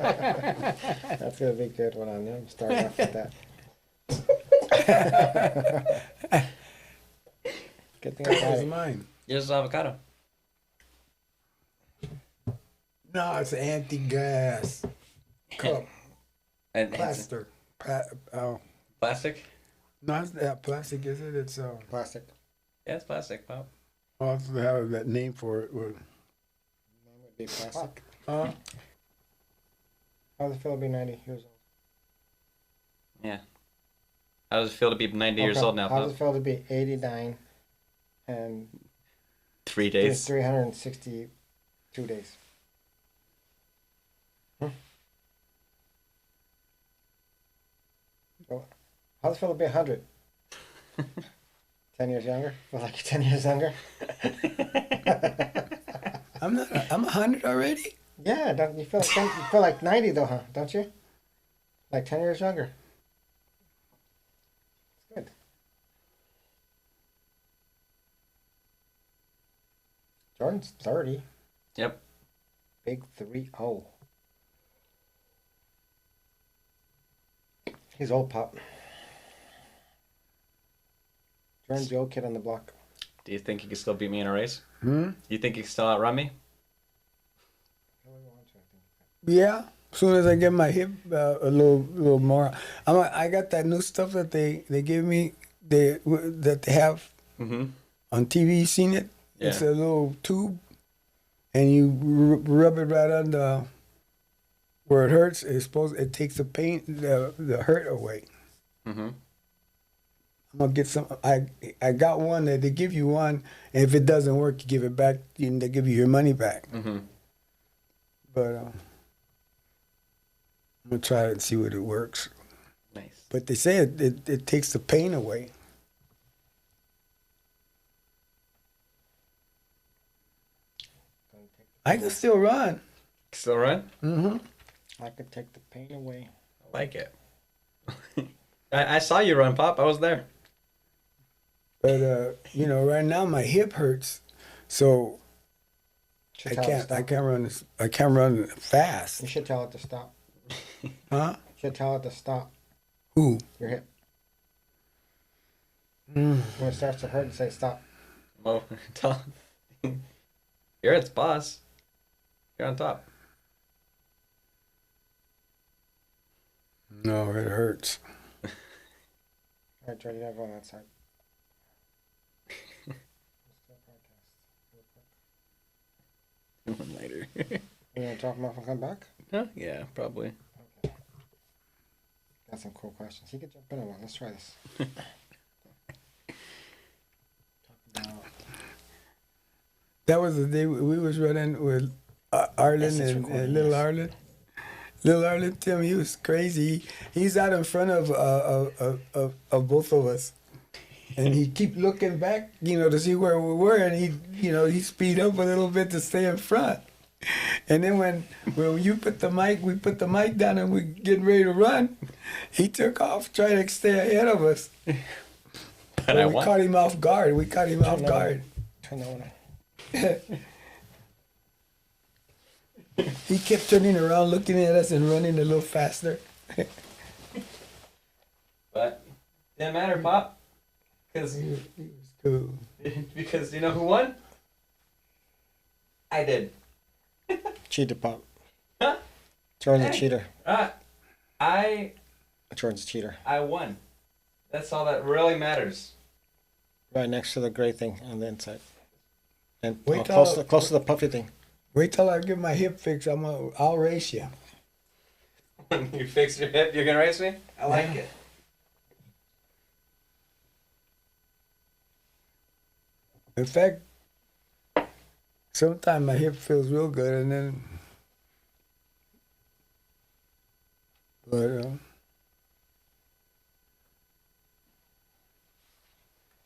That's gonna be a good one on you. Start off with that. Good thing I got That was it. mine. Yours is avocado. No, it's anti-gas cup. And Plaster. Oh. Plastic? No, it's not plastic, is it? It's Plastic. Yeah, it's plastic, Pop. I also have that name for it. Would be plastic. Uh, How does it feel to be 90 years old? Yeah. How does it feel to be 90 years old now, How does Pop? it feel to be 89 and 3 days. 362 days? So, how does it feel to be 100? 10 years younger? Feel like you're 10 years younger? I'm 100 already. Yeah, don't you feel like you feel like 90 though, huh? Don't you? Like 10 years younger. It's good. Jordan's 30. Yep. Big 3-0. He's old, Pop. Jordan's the old kid on the block. Do you think he can still beat me in a race? Hmm? You think he can still outrun me? Yeah. As soon as I get my hip a little more, I got that new stuff that they gave me. That they have Mm-hmm. on TV. You seen it? Yeah. It's a little tube, and you rub it right on the where it hurts. It takes the pain, the hurt away. Mm-hmm. I'm gonna get some. I got one that they give you one, and if it doesn't work, you give it back, and they give you your money back. Mm-hmm. But I'm gonna try it and see what it works. Nice. But they say it takes the pain away. I can still run. Still run? Mm-hmm. I could take the pain away. I like it. I saw you run, Pop. I was there. But right now my hip hurts, so Should I tell it to can't. I stop. can't run. I can't run fast. You should tell it to stop. Huh? You should tell it to stop. Who? Your hip. Mm. When it starts to hurt, say stop. Oh, tell. You're its boss. You're on top. No, it hurts. All right, Jordan, you gotta go on that side. Later. You want to talk about and come back? Huh? Yeah, probably. Okay. Got some cool questions. He could jump in on one. Let's try this. Talk about That was the day we was running with Arlin Yes, it's and recording, little yes. Arlin. Little Arlin, Tim, he was crazy. He's out in front of both of us, and he keep looking back, to see where we were, and he speed up a little bit to stay in front. And then when you put the mic, we put the mic down, and we getting ready to run. He took off, trying to stay ahead of us. But I we won. caught him off guard. Turn that one on. He kept turning around, looking at us, and running a little faster. But didn't matter, Pop. Because He was cool. because you know who won? I did. Cheater, Pop. Huh? Jordan's a Hey. cheater. I Jordan's a cheater. won. That's all that really matters. Right next to the gray thing on the inside. And Wait close, till- close to the puffy thing. Wait till I get my hip fixed. I'll race you. When you fix your hip, you're gonna race me? I like it. In fact, sometimes my hip feels real good, and then, but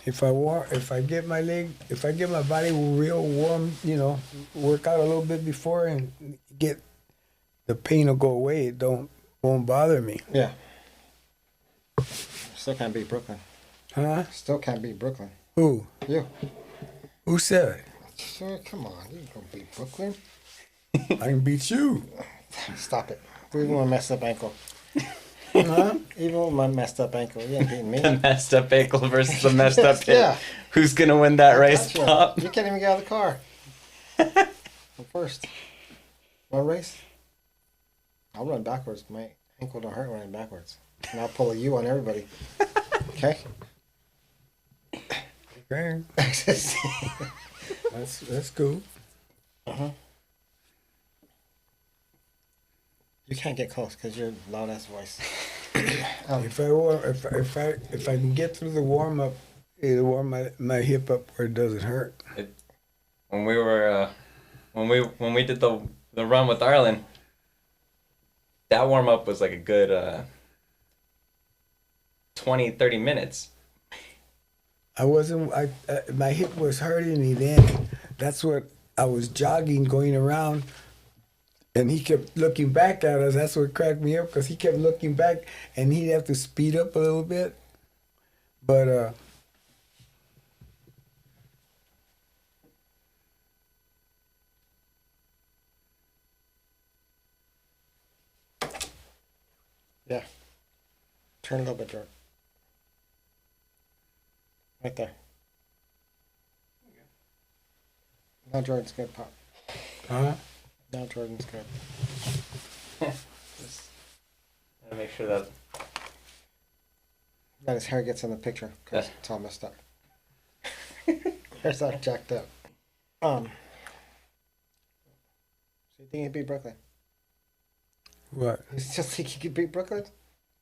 if I get my body real warm, work out a little bit before and get the pain will go away. It won't bother me. Yeah. Still can't beat Brooklyn. Huh? Still can't beat Brooklyn. Who? You. Who said? Sure, come on. You can beat Brooklyn. I can beat you. Stop it. Even with a messed up ankle. Huh? Even with my messed up ankle. You ain't beating me. The messed up ankle versus the messed up hip. Yeah. Who's gonna win that race, Gotcha. Pop? You can't even get out of the car. I'm first. One race? I'll run backwards. My ankle don't hurt running backwards. And I'll pull a U on everybody. Okay? Okay. That's cool. Uh-huh. You can't get close because you're loud ass voice. If I can get through the warm up, it'll warm my hip up where it doesn't hurt. When we were when we did the run with Arlin, that warm up was like a good 20-30 minutes. My hip was hurting me then. That's what I was jogging, going around, and he kept looking back at us. That's what cracked me up because he kept looking back, and he'd have to speed up a little bit. But Yeah. Turn a little bit, Jordan. Right there. Now Jordan's good, Pop. huh? Now Jordan's good. Just gotta make sure that Now his hair gets in the picture because it's all messed up. Hair's all jacked up. So you think he'd beat Brooklyn? What? You still think he could beat Brooklyn?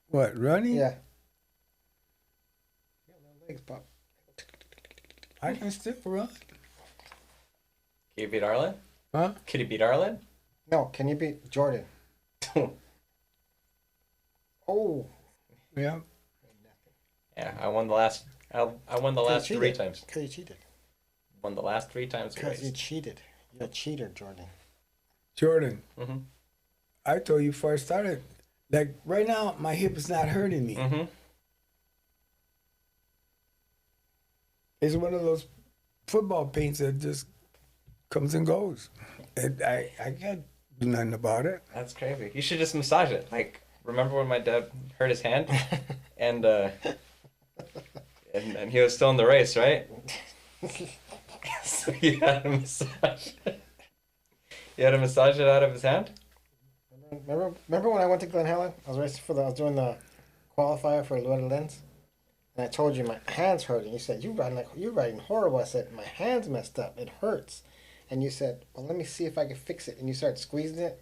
What? Running? Yeah. You got no legs, Pop. I can still run. Can you beat Arlin? Huh? Could he beat Arlin? No, can you beat Jordan? Oh. Yeah. Yeah, I won the last. I won the last 3 times. Because you cheated. Won the last 3 times. Because you cheated. You're a cheater, Jordan. Jordan, Mm-hmm. I told you before I started, like right now, my hip is not hurting me. Mm-hmm. It's one of those football pains that just comes and goes. And I can't do nothing about it. That's crazy. You should just massage it. Like, remember when my dad hurt his hand, and he was still in the race, right? So you had to massage it. You had to massage it out of his hand. Remember when I went to Glen Helen? I was racing I was doing the qualifier for Loretta Lynn's, and I told you my hands hurting. You said you're riding horrible. I said my hands messed up. It hurts, and you said, well, let me see if I can fix it. And you started squeezing it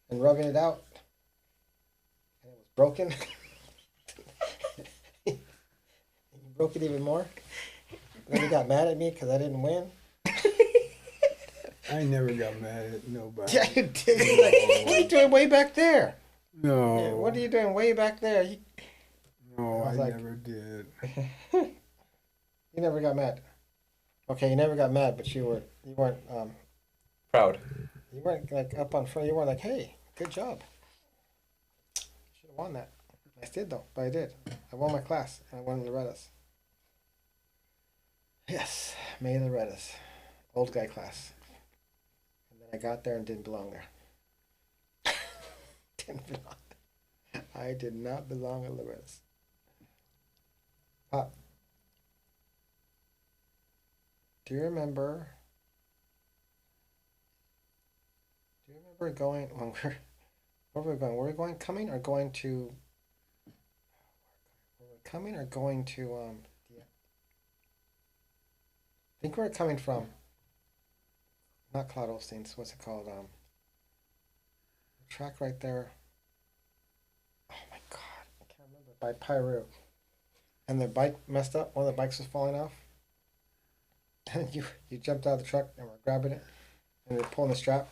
and rubbing it out, and it was broken. And you broke it even more. Then you got mad at me because I didn't win. I never got mad at nobody. Yeah, you did. Like, what are you doing way back there? No. Yeah, what are you doing way back there? No, I I was like- never did. You never got mad. Okay, you never got mad, but you weren't Proud. you weren't like up on front. You weren't like, hey, good job. Should have won that. I did though, but I did. I won my class and I won Loretta's. Yes, May Loretta's, old guy class. And then I got there and didn't belong there. Didn't belong. I did not belong at Loretta's. Pop. Do you remember going when where were we going? Were we going coming or going to I think we were coming from not Cloud Osteen's, what's it called? Track right there. Oh my god, I can't remember. By Pyru. And the bike messed up, one of the bikes was falling off. And you jumped out of the truck and were grabbing it and you were pulling the strap.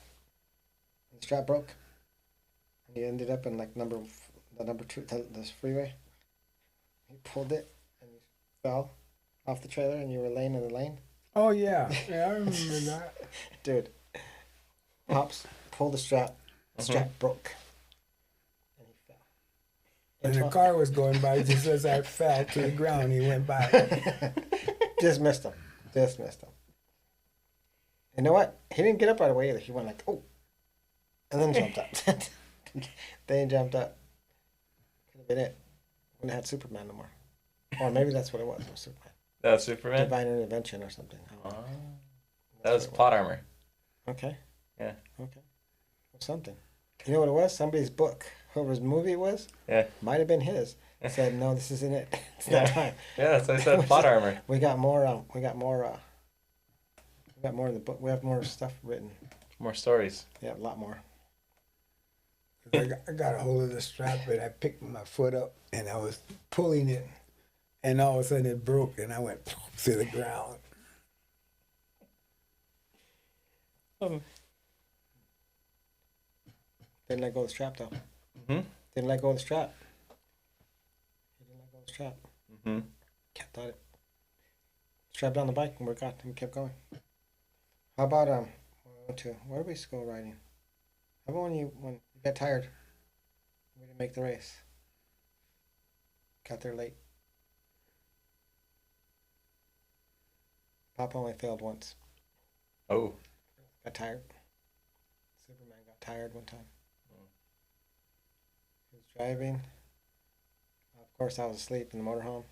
And the strap broke. And you ended up in like number 2, this freeway. You pulled it and you fell off the trailer and you were laying in the lane. Oh, yeah. Yeah, I remember that. Dude, Pops pulled the strap. The strap broke. And he fell. And a car was going by just as I fell to the ground. He went by. Just missed him. Just missed him. You know what? He didn't get up right away either. He went like, oh. And then jumped up. Then he jumped up. Could have been it. Wouldn't have had Superman no more. Or maybe that's what it was. It was Superman. That was Superman? Divine intervention or something. That was plot armor. Okay. Yeah. Okay. Or something. You know what it was? Somebody's book. Whoever's movie it was. Yeah. Might have been his. Said, no, this isn't it. It's not time. Yeah, that's what I said. Plot armor. We got more in the book. We have more stuff written. More stories. Yeah, a lot more. I got a hold of the strap and I picked my foot up and I was pulling it. And all of a sudden it broke and I went to the ground. Didn't let go of the strap though. Mm-hmm. Didn't let go of the strap. He didn't let go of the strap. Mm-hmm. Kept at it. Strapped down the bike and we kept going. How about where did we go riding? How about when you got tired? We didn't make the race. Got there late. Papa only failed once. Oh. Got tired. Superman got tired one time. He was driving. Of course, I was asleep in the motorhome.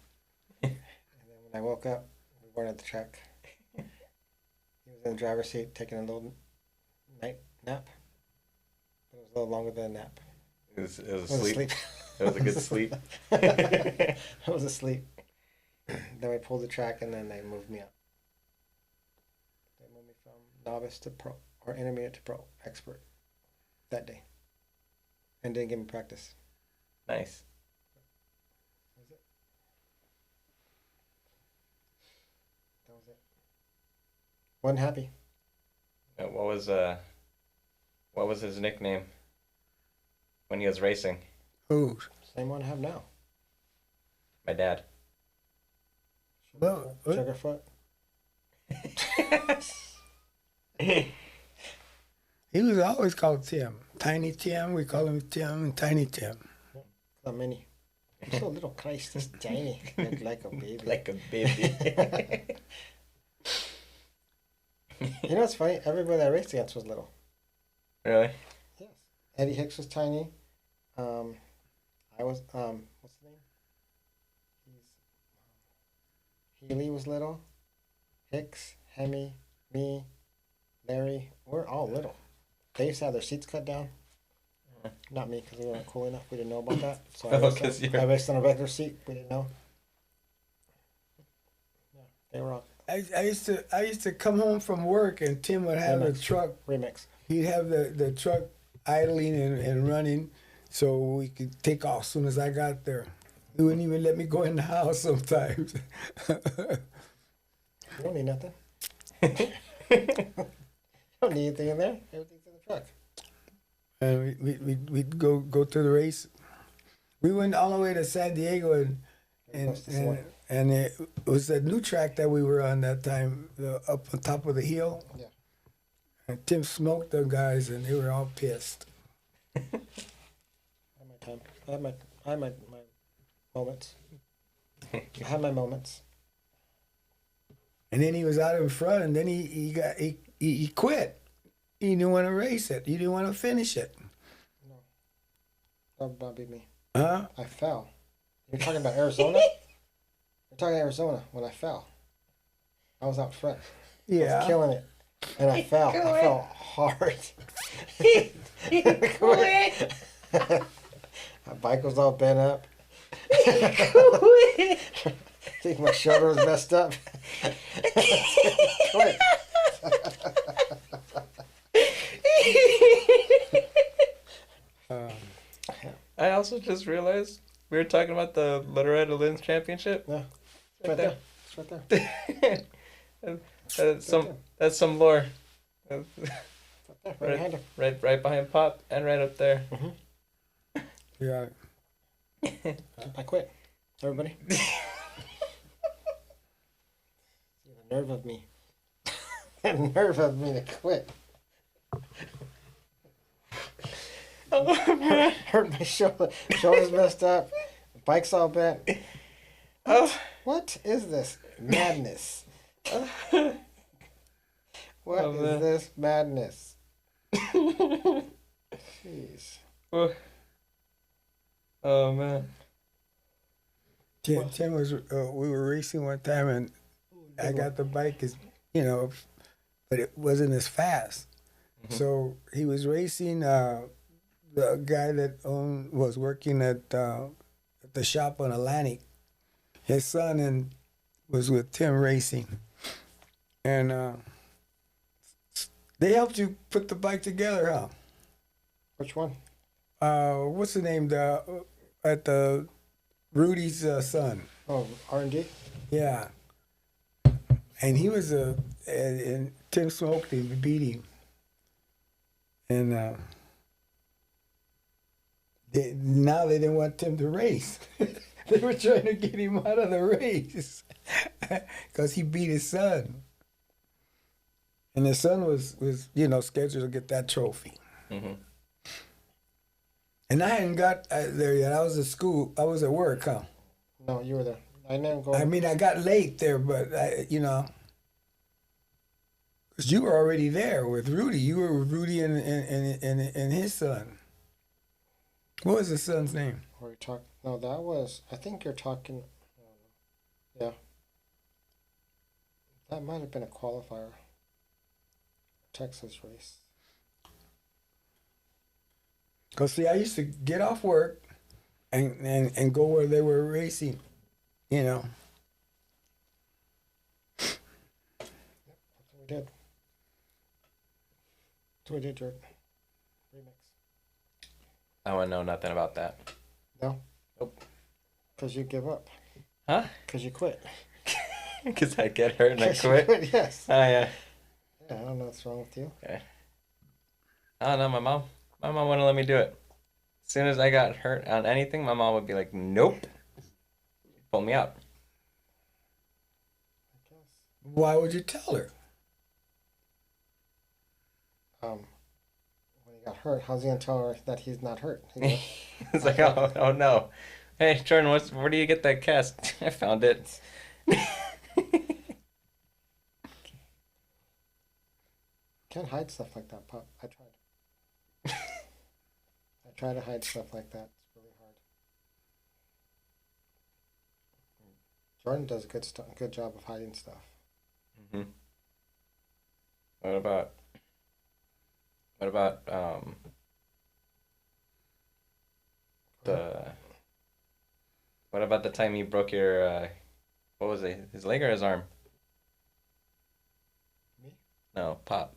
And then when I woke up, we weren't at the track. He was in the driver's seat taking a little night nap. It was a little longer than a nap. It was a sleep. It was a good sleep. It was a sleep. Then we pulled the track and then they moved me up. They moved me from novice to pro, or intermediate to pro, expert that day. And didn't give me practice. Nice. That was it. That was it. Wasn't happy. What was his nickname when he was racing? Ooh. Same one I have now. My dad. Well, Sugarfoot. he was always called Tim. Tiny Tim, we call him Tim and Tiny Tim. So many. He's so little Christ, this tiny. Look like a baby. Like a baby. You know what's funny? Everybody I raced against was little. Really? Yes. Eddie Hicks was tiny. I was what's the name? Healy was little. Hicks, Hemi, me, Larry. We're all little. They used to have their seats cut down. Not me, because we weren't cool enough. We didn't know about that. So I raced on a regular seat. We didn't know. Yeah, they were all I used to come home from work and Tim would have a truck. remix. He'd have the truck idling and running so we could take off as soon as I got there. He wouldn't even let me go in the house sometimes. You don't need nothing. You don't need anything in there. Everything's in the truck. And we'd go to the race. We went all the way to San Diego and it was a new track that we were on that time, up on top of the hill. Yeah. And Tim smoked the guys and they were all pissed. I had my time. I had my moments. I had my moments. And then he was out in front, and then he quit. He didn't want to race it. He didn't want to finish it. No. That would not be me. Huh? I fell. You're talking about Arizona? You're talking Arizona when I fell. I was out front. I Yeah. was killing it. And I fell. I fell hard. My bike was all bent up. I think my shoulder was messed up. Quit. I also just realized we were talking about the Loretta Lynn's championship. Yeah. It's right there. It's right there. That's some lore. Right behind her. Right behind Pop and right up there. Yeah. I quit. Everybody. The nerve of me. The nerve of me to quit. Hurt my shoulder. Shoulder's messed up. Bike's all bent. Oh. What is this madness? What Oh, is man. this madness? Jeez. Oh man. Tim was. We were racing one time, and I got the bike, as you know, but it wasn't as fast. So he was racing. The guy that was working at the shop on Atlantic. His son and was with Tim racing, and they helped you put the bike together, huh? Which one? What's the name? At the Rudy's son. Oh, R&D? Yeah. And he was and Tim smoked him, beat him. And now they didn't want Tim to race. They were trying to get him out of the race because he beat his son. And his son was scheduled to get that trophy. Mm-hmm. And I hadn't got there yet. I was at school. I was at work, huh? No, you were there. I didn't go. I mean, I got late there, but because you were already there with Rudy. You were with Rudy and his son. What was his son's name? Were you talking? No, that was. I think you're talking. Yeah. That might have been a qualifier. Texas race. Because, see, I used to get off work and go where they were racing, you know. That's what we did. That's what we did, Jerk. Remix. I wouldn't know nothing about that. No? Nope. Because you give up. Huh? Because you quit. Because I get hurt and I 'Cause you quit? yes. Oh, yeah. Yeah, I don't know what's wrong with you. Okay. I don't know, my mom wouldn't let me do it. As soon as I got hurt on anything, my mom would be like, nope. Pull me out. I guess. Why would you tell her? When he got hurt, how's he gonna tell her that he's not hurt? He goes, It's like, oh no. Hey, Jordan, where do you get that cast? I found it. Can't hide stuff like that, Pop. I tried. I try to hide stuff like that. It's really hard. Jordan does a good job of hiding stuff. Mm-hmm. What about what about the time you broke your what was it? His leg or his arm? Me? No, Pop.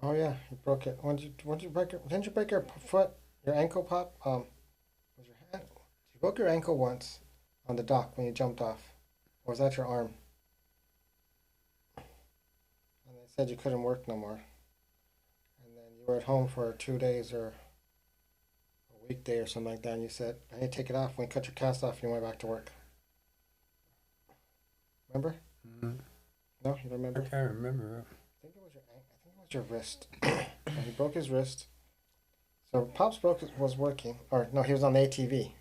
Oh yeah, you broke it. When did you break it? Didn't you break your foot, your ankle, Pop? Was your hand? You broke your ankle once on the dock when you jumped off. Or was that your arm? And they said you couldn't work no more. And then you were at home for 2 days or a weekday or something like that. And you said, "I need to take it off." When you cut your cast off, you went back to work. Remember? Mm-hmm. No, you don't I remember? can't remember. I think it was your wrist. And he broke his wrist. So Pops was working, or no, he was on the ATV. He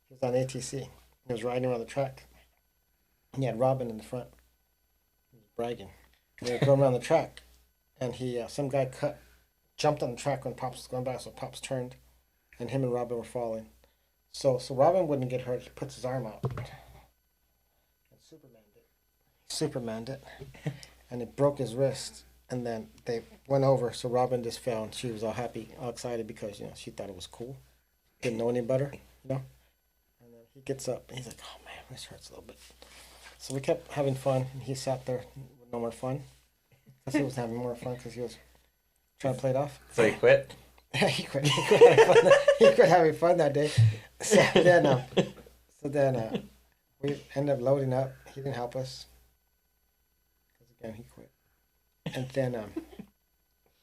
was on ATC. He was riding around the track. And he had Robin in the front. He was bragging. And they were going around the track, and some guy jumped on the track when Pops was going by. So Pops turned, and him and Robin were falling. So Robin wouldn't get hurt. He puts his arm out, and Supermaned it, and it broke his wrist. And then they went over, so Robin just fell, and she was all happy, all excited because she thought it was cool. Didn't know any better, And then he gets up, and he's like, "Oh man, this hurts a little bit." So we kept having fun, and he sat there with no more fun, because he was having more fun because he was trying to play it off. So he quit? he quit. He quit having fun that day. So then we ended up loading up. He didn't help us because again he quit. And then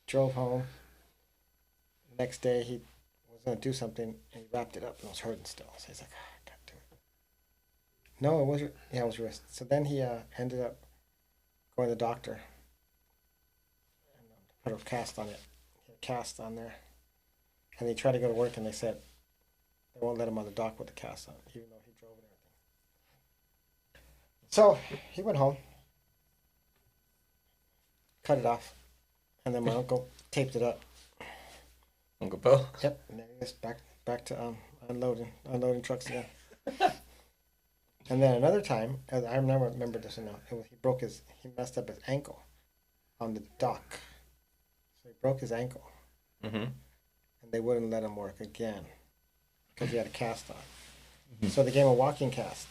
drove home. Next day he was gonna do something and he wrapped it up and it was hurting still. So he's like, I can't do it. No, it was it was wrist. So then he ended up going to the doctor and put a cast on it. He had a cast on there. And he tried to go to work and they said they They won't let him on the dock with the cast on, even though he drove and everything. So he went home, cut it off, and then my uncle taped it up. Uncle Bill. Yep, and then he was back to unloading trucks again. And then another time, I remember this now. He messed up his ankle on the dock, so he broke his ankle, Mm-hmm. and they wouldn't let him work again because he had a cast on. Mm-hmm. So they gave him a walking cast.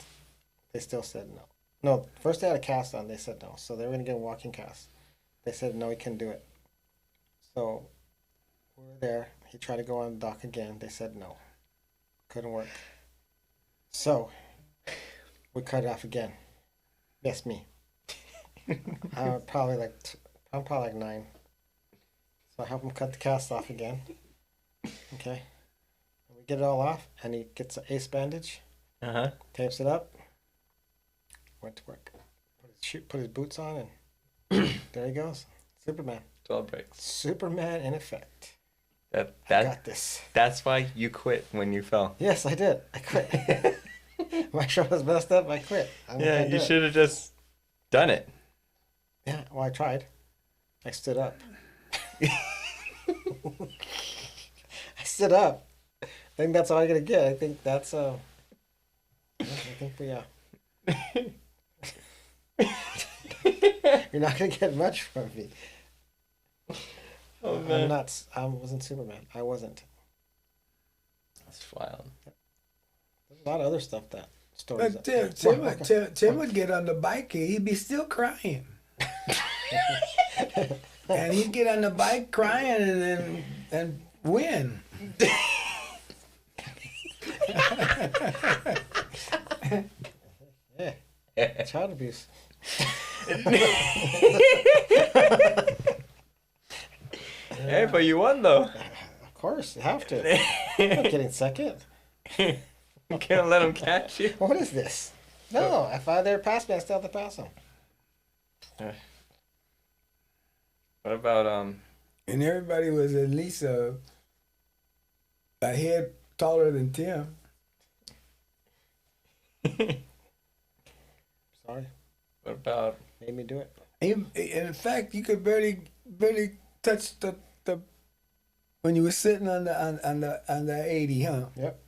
They still said no. No, first they had a cast on. They said no. So they were gonna give him a walking cast. They said no, he couldn't do it. So we were there. He tried to go on the dock again. They said no, couldn't work. So we cut it off again. Yes, me. I'm probably like 9. So I help him cut the cast off again. Okay. And we get it all off, and he gets an ace bandage, tapes it up, went to work. Put his boots on, and there he goes. Superman. 12 breaks. Superman in effect. I got this. That's why you quit when you fell. Yes, I did. I quit. My show was messed up. I quit. Yeah, you should have just done it. Yeah, well, I tried. I stood up. I stood up. I think that's all I'm gonna get. I think that's I think we You're not gonna get much from me. Oh man. I wasn't Superman. I wasn't. That's wild. There's a lot of other stuff that stories. But Tim would get on the bike and he'd be still crying. And he'd get on the bike crying and win. Yeah. Child abuse. Hey, but you won though. Of course, you have to. I'm not getting second. You can't let him catch you. What is this? No, if they're past me, I still have to pass them. What about And everybody was at least a head taller than Tim. Sorry, what about made me do it. In fact, you could barely touch the when you were sitting on the 80, huh? Yep.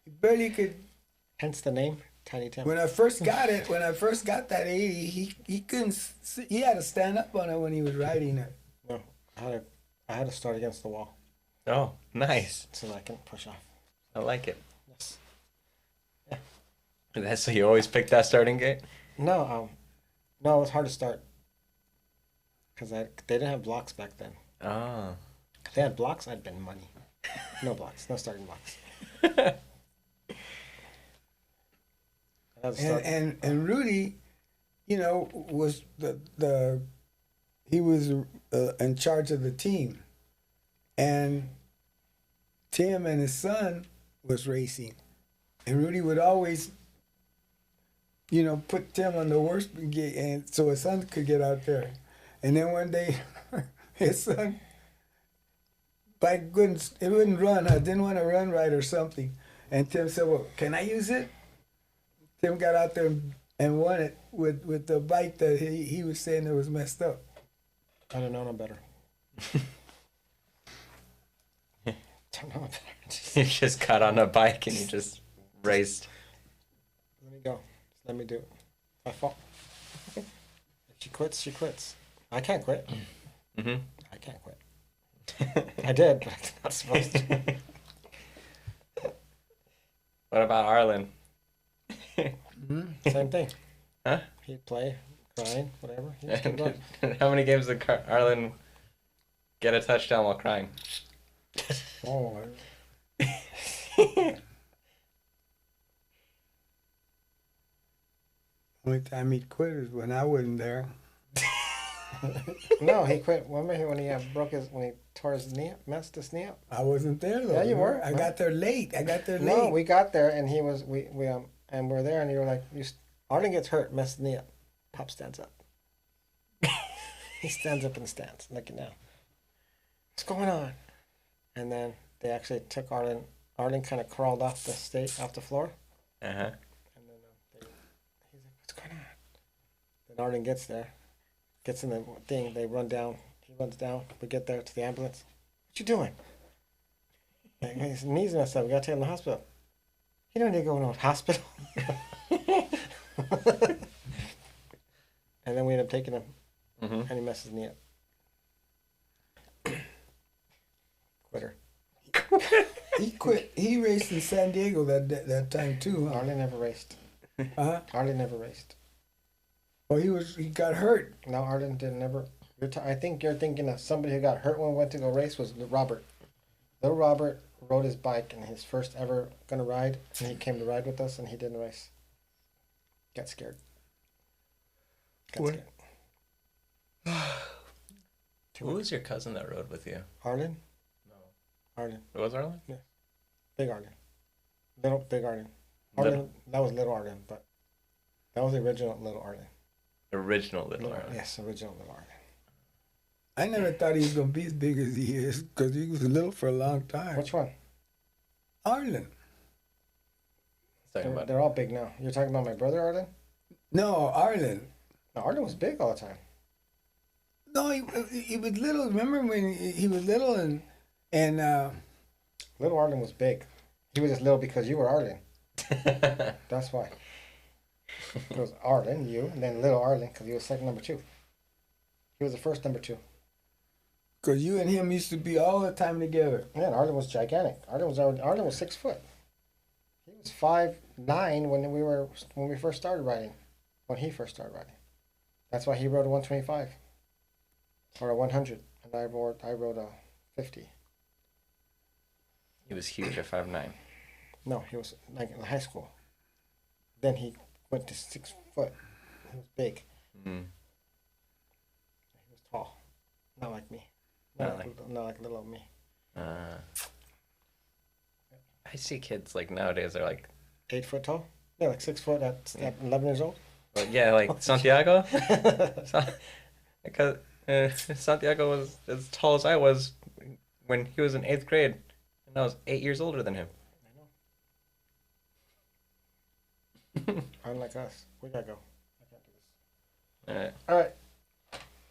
You barely could. Hence the name, Tiny Tim. When I first got that 80, he couldn't. He had to stand up on it when he was riding it. No, I had to start against the wall. Oh, nice. So that I can push off. I like it. Yes. That's so you always pick that starting gate? No, it was hard to start because they didn't have blocks back then. Oh. If they had blocks, I'd been money. No blocks, no starting blocks. And Rudy, was he was in charge of the team, and Tim and his son was racing, and Rudy would always, put Tim on the worst gate, and so his son could get out there, and then one day, his son bike wouldn't run. I didn't want to run right or something, and Tim said, "Well, can I use it?" Tim got out there and won it with the bike that he was saying that was messed up. I don't know no better. Don't know better. You just got on a bike and you just raced. Let me go. Just let me do it. If I fall. If she quits, she quits. I can't quit. Mm-hmm. I can't quit. I did, but I'm not supposed to. What about Arlin? Same thing. Huh? He'd play, crying, whatever. He'd just keep going. How many games did Arlin get a touchdown while crying? Oh. Only time he'd quit is when I wasn't there. No, he quit. Remember when he when he tore his knee up, messed his knee up? I wasn't there though. Yeah, you were. I got there late. No, we got there and and we're there and you were like, Arlin gets hurt, messed his knee up. Pop stands up. He stands up in the stands, looking down. What's going on? And then they actually took Arlin Arlin kind of crawled off the floor. Uh-huh. And then he's like, "What's going on?" Then Arlin gets there, gets in the thing. They run down. He runs down. We get there to the ambulance. "What you doing?" Like, his knees messed up. We gotta take him to the hospital. "You don't need to go to the hospital." And then we end up taking him, and he messes his knee up. Quitter. He quit. He raced in San Diego that time too. Huh? Arlin never raced. Uh-huh. Arlin never raced. Well, he got hurt. No, Arlin didn't never. I think you're thinking of somebody who got hurt when we went to go race was Robert. Little Robert rode his bike in his first ever gonna ride, and he came to ride with us, and he didn't race. Got scared. What? Who was your cousin that rode with you? Arlin? No. Arlin. It was Arlen? Big Arlin. Little Big Arlin. Arlin, that was Little Arlin, but that was the original Little Arlin. Original Little Arlen. Yes, original Little Arlin. I never thought he was gonna be as big as he is because he was little for a long time. Which one? Arlen. They're all big now. You're talking about my brother Arlin? No, Arlen. No, Arlin was big all the time. No, he was little. Remember when he was little and Little Arlin was big. He was just little because you were Arlin. That's why. It was Arlin, you, and then Little Arlin because he was second number 2. He was the first number 2. because you and him used to be all the time together. Yeah, and Arlin was gigantic. Arlin was 6 foot. He was 5'9" when we first started riding. When he first started riding. That's why he rode a 125 or a 100, and I rode a 50. He was huge at 5'9". No, he was like in high school. Then he went to 6 foot. He was big. Mm. He was tall. Not like me. Not like little old me. I see kids like nowadays are like 8 foot tall? Yeah, like 6 foot at 11 years old. well, yeah, like Santiago. Because Santiago was as tall as I was when he was in 8th grade, and I was 8 years older than him. I know. Unlike us. We gotta go. I can't do this. All right. All right.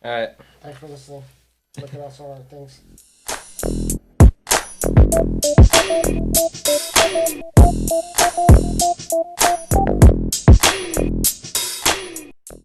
All right. Thanks for listening. Look at us on other things.